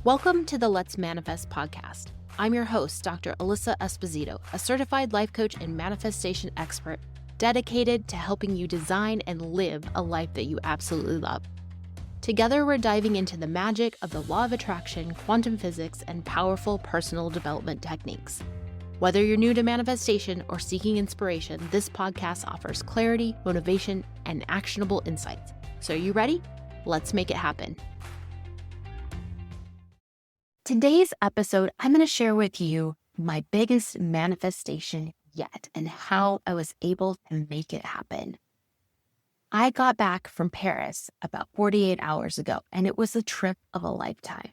Welcome to the Let's Manifest podcast. I'm your host, Dr. Alyssa Esposito, a certified life coach and manifestation expert dedicated to helping you design and live a life that you absolutely love. Together, we're diving into the magic of the law of attraction, quantum physics, and powerful personal development techniques. Whether you're new to manifestation or seeking inspiration, this podcast offers clarity, motivation, and actionable insights. So are you ready? Let's make it happen. Today's episode, I'm going to share with you my biggest manifestation yet and how I was able to make it happen. I got back from Paris about 48 hours ago, and it was a trip of a lifetime.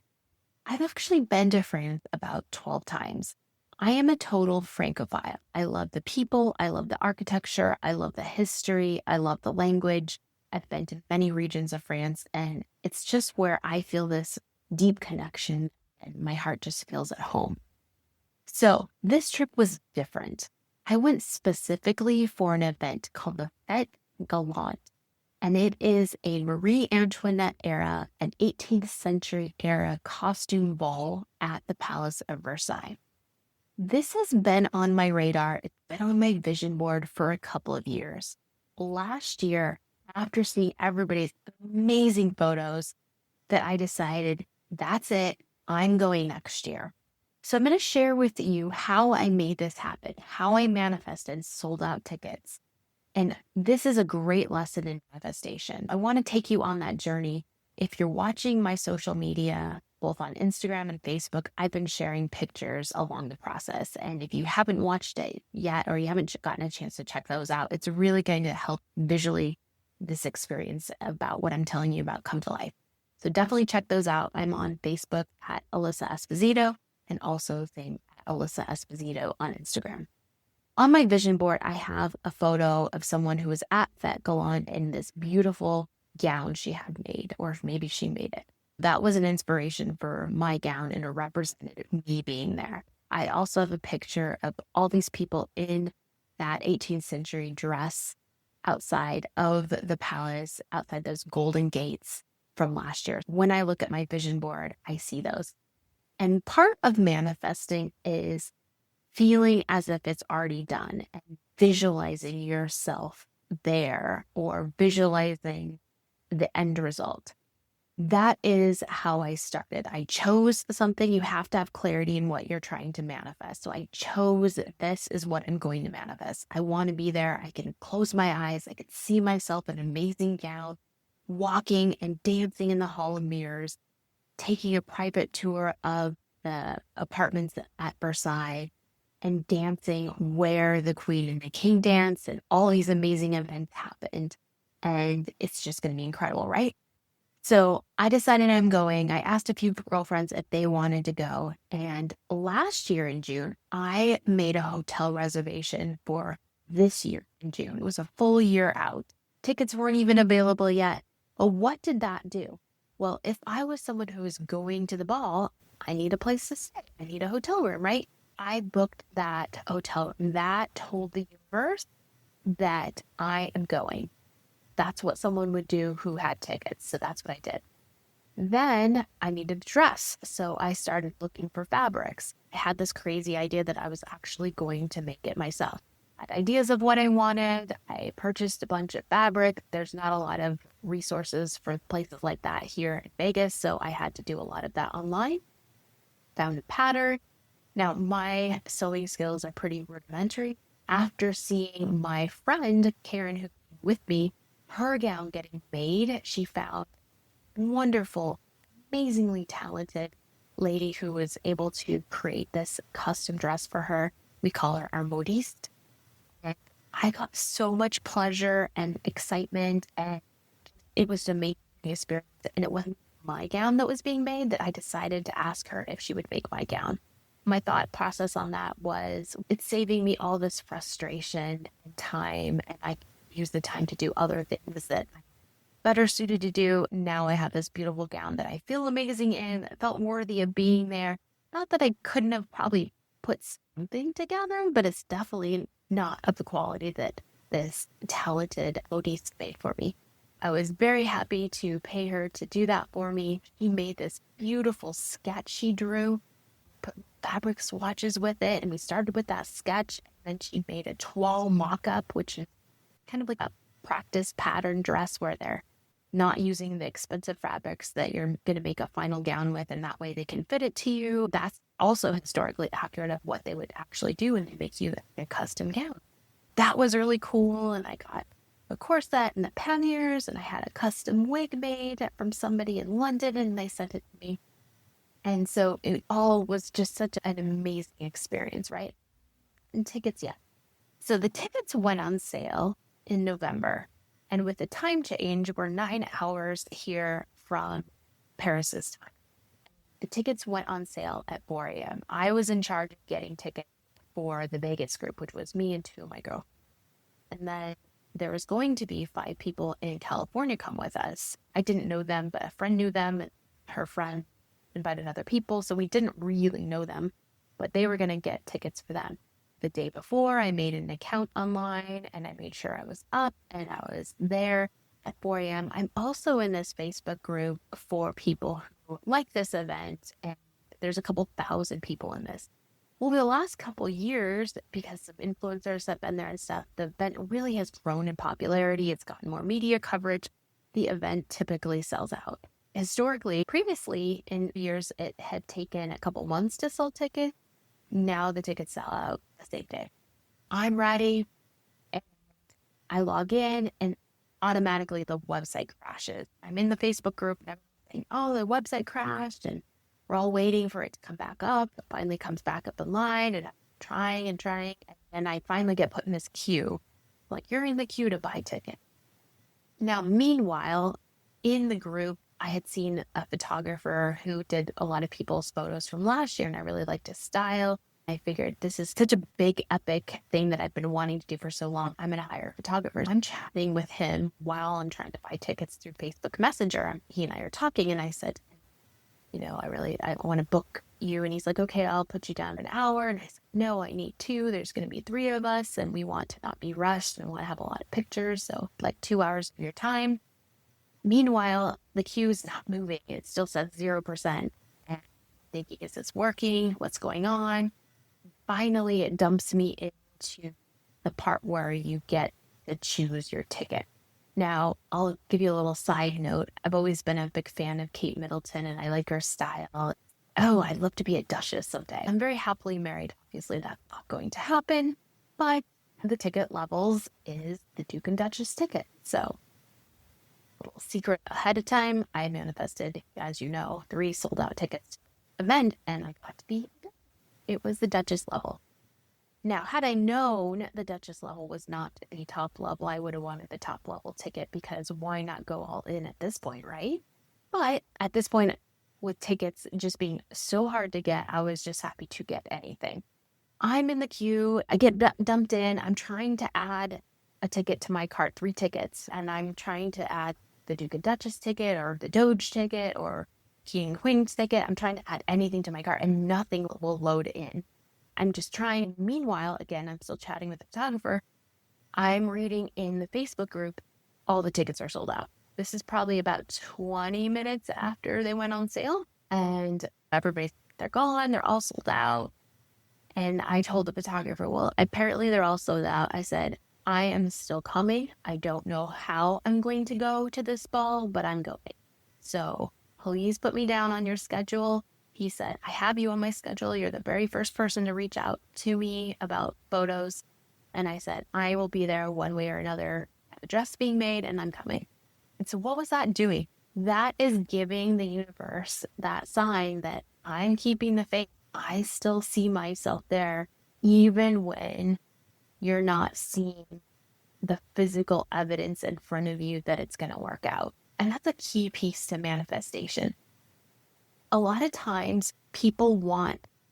I've actually been to France about 12 times. I am a total Francophile. I love the people, I love the architecture, I love the history, I love the language. I've been to many regions of France, and it's just where I feel this deep connection and my heart just feels at home. So this trip was different. I went specifically for an event called the Fête Galante, and it is a Marie Antoinette era, an 18th century era costume ball at the Palace of Versailles. This has been on my radar. It's been on my vision board for a couple of years. Last year, after seeing everybody's amazing photos, that I decided, that's it. I'm going next year. So I'm going to share with you how I made this happen, how I manifested sold out tickets. And this is a great lesson in manifestation. I want to take you on that journey. If you're watching my social media, both on Instagram and Facebook, I've been sharing pictures along the process. And if you haven't watched it yet, or you haven't gotten a chance to check those out, it's really going to help visually this experience about what I'm telling you about come to life. So definitely check those out. I'm on Facebook at Alyssa Esposito, and also same at Alyssa Esposito on Instagram. On my vision board, I have a photo of someone who was at Fête Galante in this beautiful gown she had made, or maybe she made it. That was an inspiration for my gown and it represented me being there. I also have a picture of all these people in that 18th century dress outside of the palace, outside those golden gates from last year. When I look at my vision board, I see those. And part of manifesting is feeling as if it's already done and visualizing yourself there or visualizing the end result. That is how I started. I chose something. You have to have clarity in what you're trying to manifest. So I chose this is what I'm going to manifest. I want to be there. I can close my eyes. I can see myself in an amazing gown, walking and dancing in the Hall of Mirrors, taking a private tour of the apartments at Versailles, and dancing where the Queen and the King danced, and all these amazing events happened. And it's just going to be incredible, right? So I decided I'm going. I asked a few girlfriends if they wanted to go. And last year in June, I made a hotel reservation for this year in June. It was a full year out. Tickets weren't even available yet. But what did that do? Well, if I was someone who was going to the ball, I need a place to stay. I need a hotel room, right? I booked that hotel room. That told the universe that I am going. That's what someone would do who had tickets. So that's what I did. Then I needed a dress. So I started looking for fabrics. I had this crazy idea that I was actually going to make it myself. I had ideas of what I wanted. I purchased a bunch of fabric. There's not a lot of resources for places like that here in Vegas. So I had to do a lot of that online. Found a pattern. Now my sewing skills are pretty rudimentary. After seeing my friend, Karen, who came with me, her gown getting made, she found a wonderful, amazingly talented lady who was able to create this custom dress for her. We call her our modiste. And I got so much pleasure and excitement, and it was an amazing experience. And it wasn't my gown that was being made that I decided to ask her if she would make my gown. My thought process on that was, it's saving me all this frustration and time, and I use the time to do other things that I'm better suited to do. Now I have this beautiful gown that I feel amazing in, that felt worthy of being there. Not that I couldn't have probably put something together, but it's definitely not of the quality that this talented modiste made for me. I was very happy to pay her to do that for me. She made this beautiful sketch she drew, put fabric swatches with it, and we started with that sketch. And then she made a toile mock-up, which is kind of like a practice pattern dress where they're not using the expensive fabrics that you're going to make a final gown with, and that way they can fit it to you. That's also historically accurate of what they would actually do when they make you a custom gown. That was really cool, and I got a corset and the panniers, and I had a custom wig made from somebody in London, and they sent it to me. And so it all was just such an amazing experience, right? And tickets, yeah. So the tickets went on sale in November. And with the time change, we're 9 hours here from Paris's time. The tickets went on sale at 4 a.m. I was in charge of getting tickets for the Vegas group, which was me and two of my girls. And then there was going to be 5 people in California come with us. I didn't know them, but a friend knew them, and her friend invited other people. So we didn't really know them, but they were going to get tickets for them. The day before, I made an account online and I made sure I was up and I was there at 4 a.m. I'm also in this Facebook group for people who like this event, and there's a couple thousand people in this. Well, the last couple years, because of influencers that have been there and stuff, the event really has grown in popularity. It's gotten more media coverage. The event typically sells out. Historically, previously in years, it had taken a couple months to sell tickets. Now the tickets sell out the same day. I'm ready, and I log in, and automatically the website crashes. I'm in the Facebook group and everything. Oh, the website crashed, and we're all waiting for it to come back up. It finally comes back up in line, and I'm trying and trying, and I finally get put in this queue. Like, you're in the queue to buy tickets. Now, meanwhile, in the group, I had seen a photographer who did a lot of people's photos from last year, and I really liked his style. I figured this is such a big, epic thing that I've been wanting to do for so long. I'm going to hire a photographer. I'm chatting with him while I'm trying to buy tickets through Facebook Messenger. He and I are talking, and I said, I want to book you. And he's like, okay, I'll put you down an hour. And I said, no, I need 2. There's going to be 3 of us, and we want to not be rushed, and we want to have a lot of pictures. So like 2 hours of your time. Meanwhile, the queue is not moving. It still says 0%. And I'm thinking, is this working? What's going on? Finally, it dumps me into the part where you get to choose your ticket. Now, I'll give you a little side note. I've always been a big fan of Kate Middleton, and I like her style. Oh, I'd love to be a duchess someday. I'm very happily married. Obviously, that's not going to happen, but the ticket levels is the Duke and Duchess ticket. So, little secret ahead of time, I manifested, as you know, 3 sold out tickets to the event, and I got to be, it was the Duchess level. Now, had I known the Duchess level was not the top level, I would have wanted the top level ticket, because why not go all in at this point, right? But at this point, with tickets just being so hard to get, I was just happy to get anything. I'm in the queue. I get dumped in. I'm trying to add a ticket to my cart, 3 tickets, and I'm trying to add the Duke and Duchess ticket or the Doge ticket or King and Queen's ticket. I'm trying to add anything to my cart, and nothing will load in. I'm just trying. Meanwhile, again, I'm still chatting with the photographer. I'm reading in the Facebook group, all the tickets are sold out. This is probably about 20 minutes after they went on sale, and they're gone. They're all sold out. And I told the photographer, well, apparently they're all sold out. I said, I am still coming. I don't know how I'm going to go to this ball, but I'm going. So please put me down on your schedule. He said, I have you on my schedule. You're the very first person to reach out to me about photos. And I said, I will be there one way or another. I have a dress being made, and I'm coming. And so what was that doing? That is giving the universe that sign that I'm keeping the faith. I still see myself there, even when you're not seeing the physical evidence in front of you that it's going to work out. And that's a key piece to manifestation. A lot of times people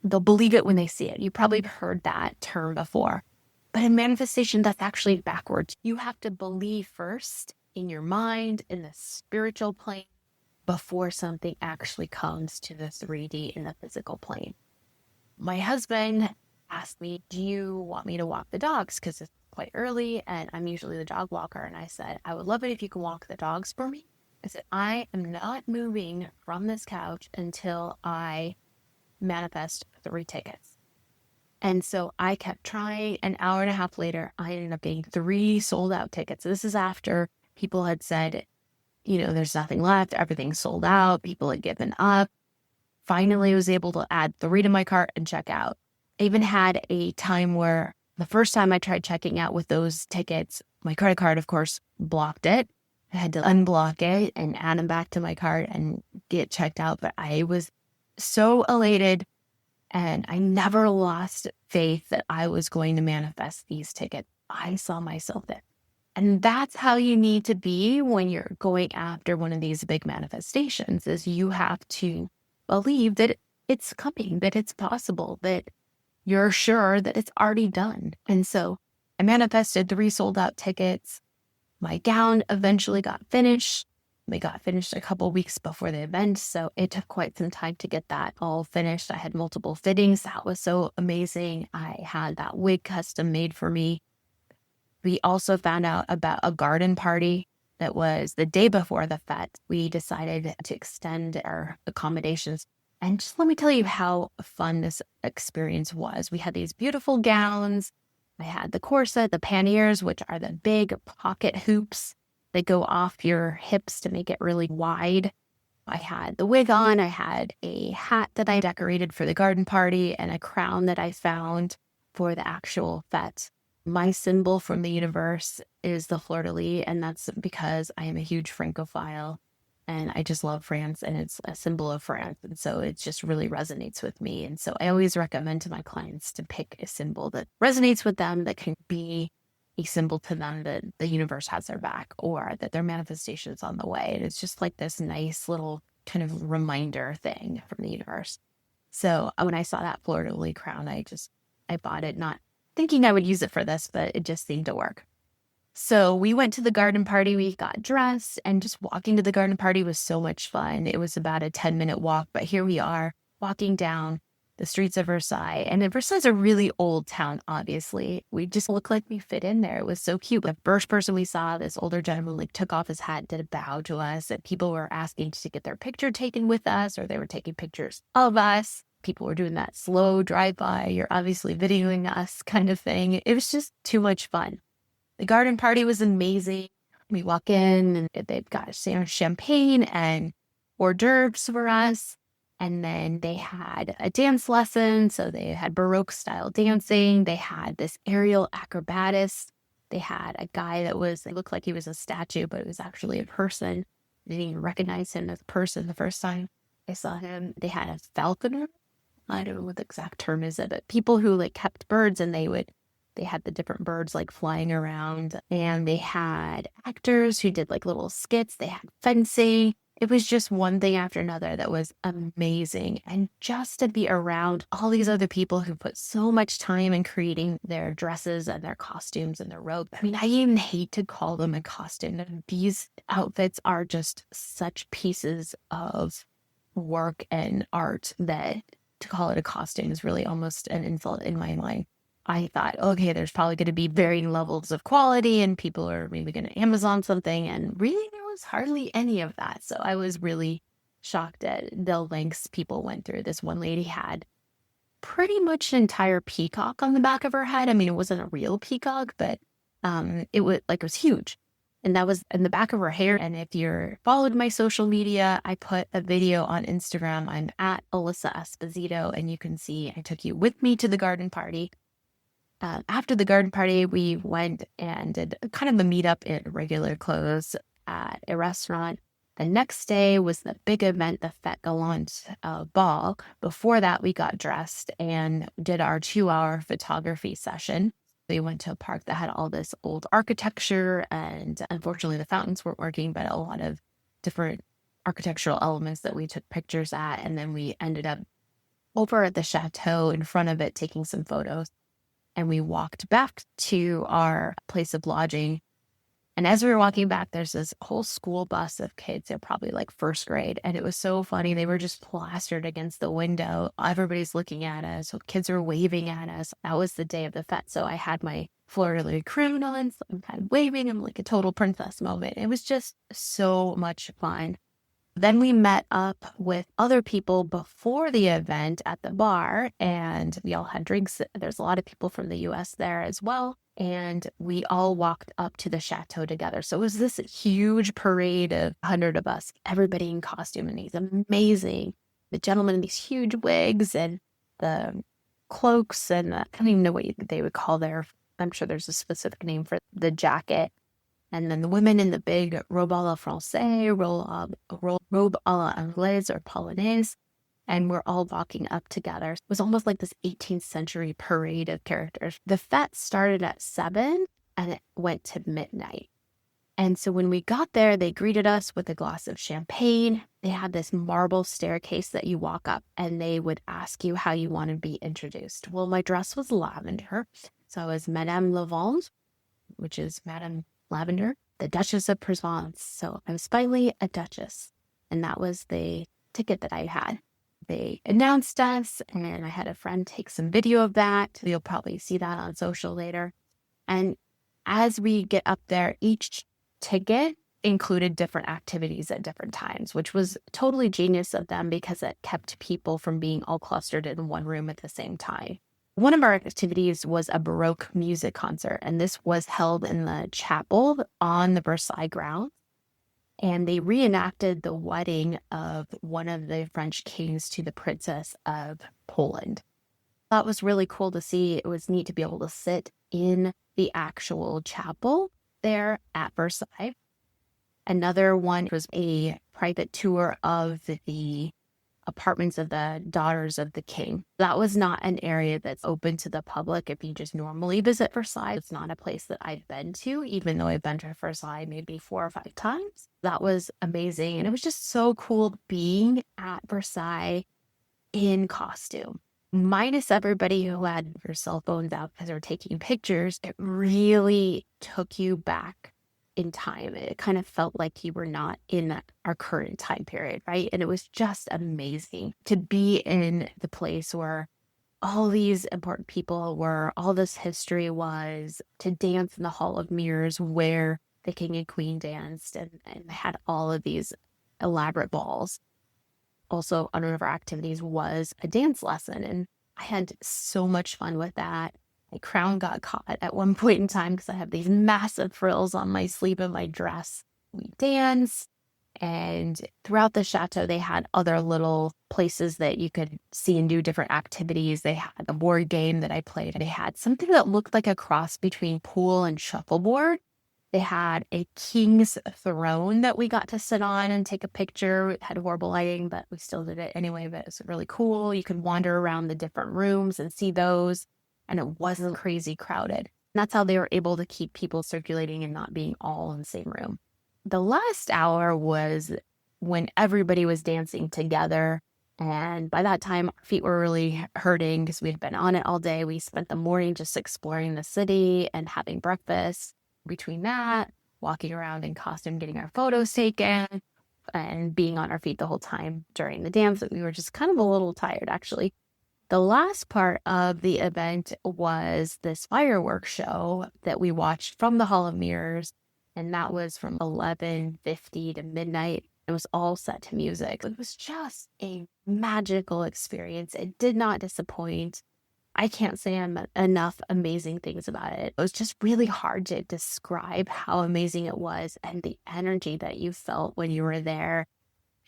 they'll believe it when they see it. You probably have heard that term before. But in manifestation, that's actually backwards. You have to believe first in your mind, in the spiritual plane, before something actually comes to the 3D in the physical plane. My husband asked me, do you want me to walk the dogs? Because it's quite early and I'm usually the dog walker. And I said, I would love it if you could walk the dogs for me. I said, I am not moving from this couch until I manifest 3 tickets. And so I kept trying. An hour and a half later, I ended up getting 3 sold out tickets. This is after people had said, there's nothing left. Everything's sold out. People had given up. Finally, I was able to add 3 to my cart and check out. I even had a time where the first time I tried checking out with those tickets, my credit card, of course, blocked it. I had to unblock it and add them back to my cart and get checked out. But I was so elated and I never lost faith that I was going to manifest these tickets. I saw myself there. And that's how you need to be when you're going after one of these big manifestations, is you have to believe that it's coming, that it's possible, that you're sure that it's already done. And so I manifested 3 sold out tickets. My gown eventually got finished. We got finished a couple weeks before the event, so it took quite some time to get that all finished. I had multiple fittings. That was so amazing. I had that wig custom made for me. We also found out about a garden party that was the day before the fete. We decided to extend our accommodations. And just let me tell you how fun this experience was. We had these beautiful gowns. I had the corset, the panniers, which are the big pocket hoops that go off your hips to make it really wide. I had the wig on. I had a hat that I decorated for the garden party and a crown that I found for the actual fete. My symbol from the universe is the fleur-de-lis, and that's because I am a huge Francophile and I just love France and it's a symbol of France. And so it just really resonates with me. And so I always recommend to my clients to pick a symbol that resonates with them, that can be a symbol to them that the universe has their back or that their manifestation is on the way. And it's just like this nice little kind of reminder thing from the universe. So when I saw that fleur-de-lis crown, I bought it, not thinking I would use it for this, but it just seemed to work. So we went to the garden party, we got dressed, and just walking to the garden party was so much fun. It was about a 10-minute walk, but here we are walking down the streets of Versailles. And Versailles is a really old town, obviously. We just looked like we fit in there. It was so cute. The first person we saw, this older gentleman, took off his hat, did a bow to us, and people were asking to get their picture taken with us, or they were taking pictures of us. People were doing that slow drive-by, you're obviously videoing us kind of thing. It was just too much fun. The garden party was amazing. We walk in and they've got champagne and hors d'oeuvres for us. And then they had a dance lesson. So they had Baroque style dancing. They had this aerial acrobatist. They had a guy it looked like he was a statue, but it was actually a person. I didn't even recognize him as a person the first time I saw him. They had a falconer. I don't know what the exact term is, but people who kept birds, and they had the different birds flying around, and they had actors who did little skits. They had fencing. It was just one thing after another that was amazing. And just to be around all these other people who put so much time in creating their dresses and their costumes and their robes. I mean, I even hate to call them a costume. These outfits are just such pieces of work and art that to call it a costume is really almost an insult in my mind. I thought, okay, there's probably going to be varying levels of quality and people are maybe going to Amazon something. And really, there was hardly any of that. So I was really shocked at the lengths people went through. This one lady had pretty much an entire peacock on the back of her head. I mean, it wasn't a real peacock, but it was huge. And that was in the back of her hair. And if you're followed my social media, I put a video on Instagram. I'm at Alyssa Esposito, and you can see I took you with me to the garden party. After the garden party, we went and did kind of a meetup in regular clothes at a restaurant. The next day was the big event, the Fête Gallant ball. Before that, we got dressed and did our 2-hour photography session. We went to a park that had all this old architecture, and unfortunately the fountains weren't working, but a lot of different architectural elements that we took pictures at. And then we ended up over at the chateau in front of it taking some photos. And we walked back to our place of lodging. And as we were walking back, there's this whole school bus of kids. They're probably like first grade. And it was so funny. They were just plastered against the window. Everybody's looking at us. So kids are waving at us. That was the day of the fete. So I had my fleur-de-lis crown on. So I'm kind of waving. I'm like a total princess moment. It was just so much fun. Then we met up with other people before the event at the bar, and we all had drinks. There's a lot of people from the US there as well. And we all walked up to the chateau together. So it was this huge parade of 100 of us, everybody in costume, and he's amazing. The gentlemen in these huge wigs and the cloaks, and I don't even know what they would call I'm sure there's a specific name for the jacket. And then the women in the big robe à la française, robe à la anglaise or polonaise. And we're all walking up together. It was almost like this 18th century parade of characters. The fete started at 7 and it went to midnight. And so when we got there, they greeted us with a glass of champagne. They had this marble staircase that you walk up and they would ask you how you want to be introduced. Well, my dress was lavender. So I was Madame Lavande, which is Madame Lavender, the Duchess of Provence. So I was finally a duchess. And that was the ticket that I had. They announced us, and I had a friend take some video of that. You'll probably see that on social later. And as we get up there, each ticket included different activities at different times, which was totally genius of them because it kept people from being all clustered in one room at the same time. One of our activities was a Baroque music concert, and this was held in the chapel on the Versailles grounds. And they reenacted the wedding of one of the French kings to the Princess of Poland. That was really cool to see. It was neat to be able to sit in the actual chapel there at Versailles. Another one was a private tour of the apartments of the daughters of the king. That was not an area that's open to the public if you just normally visit Versailles. It's not a place that I've been to, even though I've been to Versailles maybe 4 or 5 times. That was amazing. And it was just so cool being at Versailles in costume. Minus everybody who had their cell phones out because they're taking pictures, it really took you back in time. It kind of felt like you were not in our current time period, right? And it was just amazing to be in the place where all these important people were, all this history was, to dance in the Hall of Mirrors where the king and queen danced and had all of these elaborate balls. Also, one of our activities was a dance lesson, and I had so much fun with that. My crown got caught at one point in time because I have these massive frills on my sleeve of my dress. We danced, and throughout the chateau, they had other little places that you could see and do different activities. They had a board game that I played. They had something that looked like a cross between pool and shuffleboard. They had a king's throne that we got to sit on and take a picture. It had horrible lighting, but we still did it anyway. But it was really cool. You could wander around the different rooms and see those, and it wasn't crazy crowded. And that's how they were able to keep people circulating and not being all in the same room. The last hour was when everybody was dancing together. And by that time, our feet were really hurting because we had been on it all day. We spent the morning just exploring the city and having breakfast. Between that, walking around in costume, getting our photos taken, and being on our feet the whole time during the dance, we were just kind of a little tired, actually. The last part of the event was this fireworks show that we watched from the Hall of Mirrors, and that was from 11:50 to midnight. It was all set to music. It was just a magical experience. It did not disappoint. I can't say enough amazing things about it. It was just really hard to describe how amazing it was and the energy that you felt when you were there.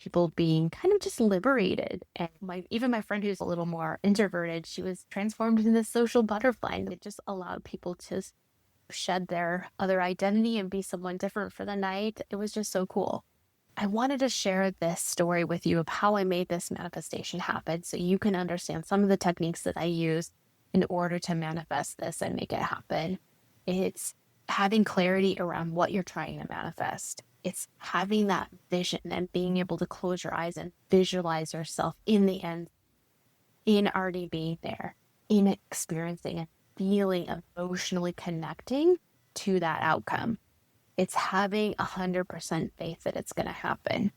People being kind of just liberated. And even my friend who's a little more introverted, she was transformed into this social butterfly. And it just allowed people to shed their other identity and be someone different for the night. It was just so cool. I wanted to share this story with you of how I made this manifestation happen so you can understand some of the techniques that I use in order to manifest this and make it happen. It's having clarity around what you're trying to manifest. It's having that vision and being able to close your eyes and visualize yourself in the end, in already being there, in experiencing and feeling, emotionally connecting to that outcome. It's having 100% faith that it's going to happen.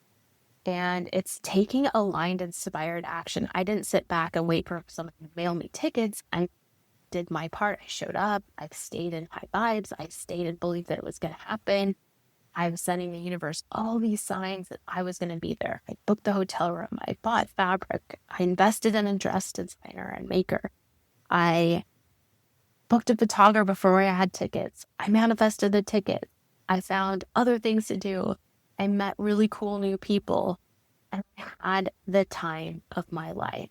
And it's taking aligned, inspired action. I didn't sit back and wait for someone to mail me tickets. I did my part. I showed up. I stayed in high vibes. I stayed and believed that it was going to happen. I was sending the universe all these signs that I was going to be there. I booked the hotel room. I bought fabric. I invested in a dress designer and maker. I booked a photographer before I had tickets. I manifested the ticket. I found other things to do. I met really cool new people, and I had the time of my life.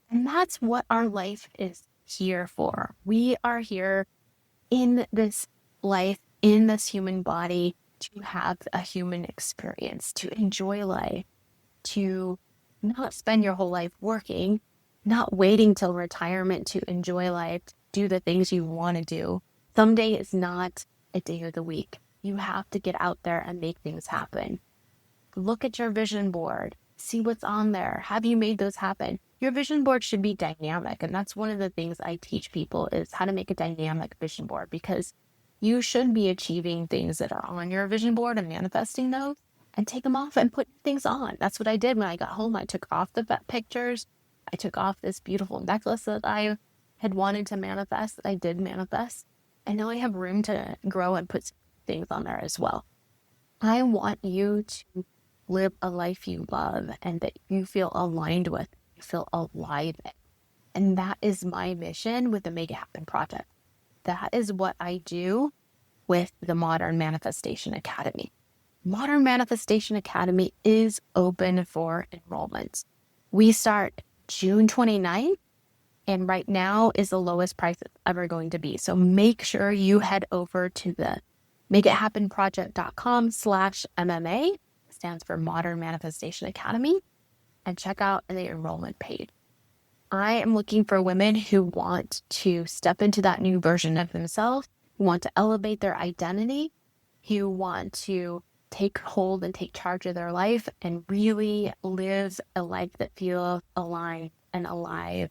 And that's what our life is here for. We are here in this life, in this human body, to have a human experience, to enjoy life, to not spend your whole life working, not waiting till retirement to enjoy life, to do the things you want to do. Someday is not a day of the week. You have to get out there and make things happen. Look at your vision board. See what's on there. Have you made those happen? Your vision board should be dynamic. And that's one of the things I teach people is how to make a dynamic vision board, because you should be achieving things that are on your vision board and manifesting those and take them off and put things on. That's what I did when I got home. I took off the pictures. I took off this beautiful necklace that I had wanted to manifest, that I did manifest. And now I have room to grow and put things on there as well. I want you to live a life you love and that you feel aligned with, you feel alive in. And that is my mission with the Make It Happen Project. That is what I do with the Modern Manifestation Academy. Modern Manifestation Academy is open for enrollment. We start June 29th, and right now is the lowest price it's ever going to be. So make sure you head over to the makeithappenproject.com/MMA, stands for Modern Manifestation Academy, and check out the enrollment page. I am looking for women who want to step into that new version of themselves, who want to elevate their identity, who want to take hold and take charge of their life and really live a life that feels aligned and alive,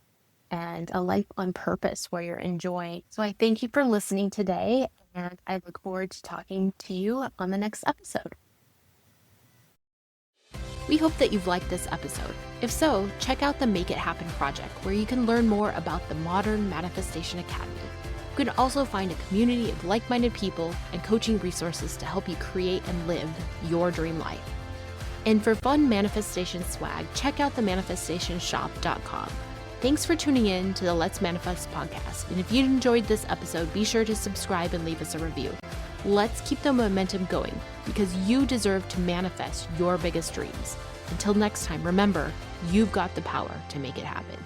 and a life on purpose where you're enjoying. So I thank you for listening today, and I look forward to talking to you on the next episode. We hope that you've liked this episode. If so, check out the Make It Happen Project, where you can learn more about the Modern Manifestation Academy. You can also find a community of like-minded people and coaching resources to help you create and live your dream life. And for fun manifestation swag, check out the manifestationshop.com. Thanks for tuning in to the Let's Manifest podcast. And if you enjoyed this episode, be sure to subscribe and leave us a review. Let's keep the momentum going, because you deserve to manifest your biggest dreams. Until next time, remember, you've got the power to make it happen.